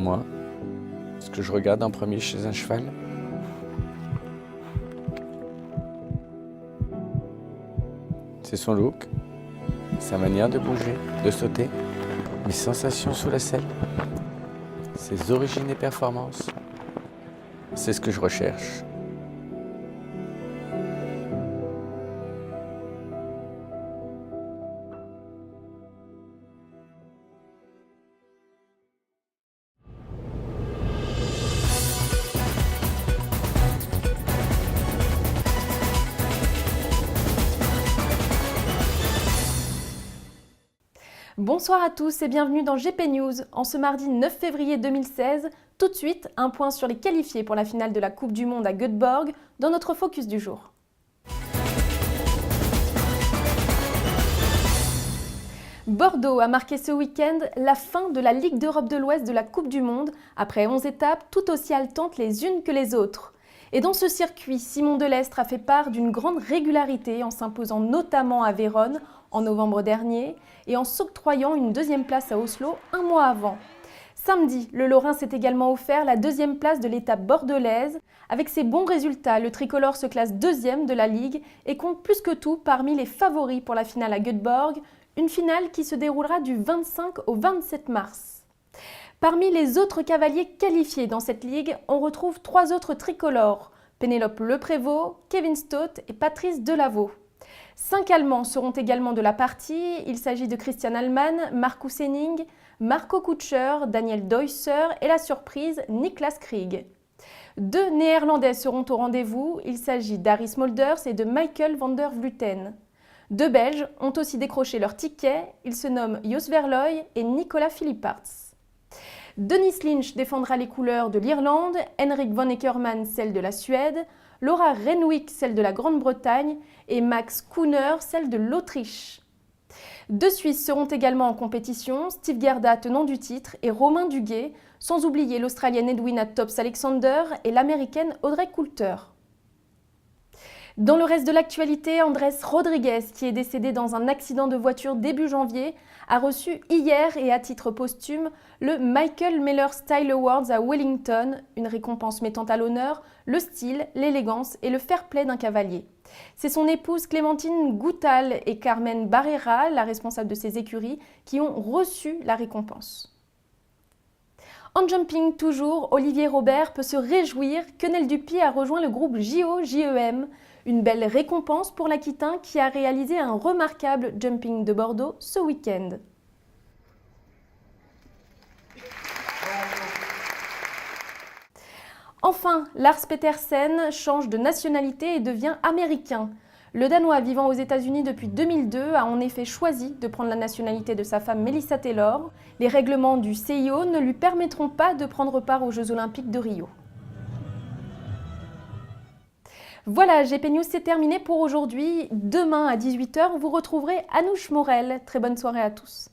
moi, ce que je regarde en premier chez un cheval. C'est son look, sa manière de bouger, de sauter, mes sensations sous la selle, ses origines et performances. C'est ce que je recherche. Bonsoir à tous et bienvenue dans GP News. En ce mardi 9 février 2016, tout de suite, un point sur les qualifiés pour la finale de la Coupe du Monde à Göteborg dans notre focus du jour. Bordeaux a marqué ce week-end la fin de la Ligue d'Europe de l'Ouest de la Coupe du Monde, après 11 étapes tout aussi haletantes les unes que les autres. Et dans ce circuit, Simon Delestre a fait part d'une grande régularité en s'imposant notamment à Vérone en novembre dernier et en s'octroyant une deuxième place à Oslo un mois avant. Samedi, le Lorrain s'est également offert la deuxième place de l'étape bordelaise. Avec ses bons résultats, le tricolore se classe deuxième de la Ligue et compte plus que tout parmi les favoris pour la finale à Göteborg, une finale qui se déroulera du 25 au 27 mars. Parmi les autres cavaliers qualifiés dans cette ligue, on retrouve trois autres tricolores, Pénélope Leprévost, Kevin Stott et Patrice Delaveau. 5 Allemands seront également de la partie, il s'agit de Christian Allmann, Marcus Henning, Marco Kutscher, Daniel Deusser et la surprise Niklas Krieg. 2 Néerlandais seront au rendez-vous, il s'agit d'Harry Smulders et de Michael van der Vleuten. 2 Belges ont aussi décroché leur ticket, ils se nomment Jos Verlooy et Nicolas Philippaerts. Dennis Lynch défendra les couleurs de l'Irlande, Henrik von Eckermann celles de la Suède, Laura Renwick celle de la Grande-Bretagne et Max Kuhner celle de l'Autriche. 2 Suisses seront également en compétition, Steve Gerda tenant du titre et Romain Duguay, sans oublier l'Australienne Edwina Tops-Alexander et l'Américaine Audrey Coulter. Dans le reste de l'actualité, Andrés Rodriguez, qui est décédé dans un accident de voiture début janvier, a reçu hier et à titre posthume le Michael Miller Style Awards à Wellington, une récompense mettant à l'honneur le style, l'élégance et le fair-play d'un cavalier. C'est son épouse Clémentine Goutal et Carmen Barrera, la responsable de ses écuries, qui ont reçu la récompense. En jumping toujours, Olivier Robert peut se réjouir que Nel Dupié a rejoint le groupe JO-JEM, une belle récompense pour l'Aquitain qui a réalisé un remarquable jumping de Bordeaux ce week-end. Enfin, Lars Petersen change de nationalité et devient américain. Le Danois vivant aux États-Unis depuis 2002 a en effet choisi de prendre la nationalité de sa femme Melissa Taylor. Les règlements du CIO ne lui permettront pas de prendre part aux Jeux Olympiques de Rio. Voilà, GP News, c'est terminé pour aujourd'hui. Demain à 18 h, vous retrouverez Anouche Morel. Très bonne soirée à tous.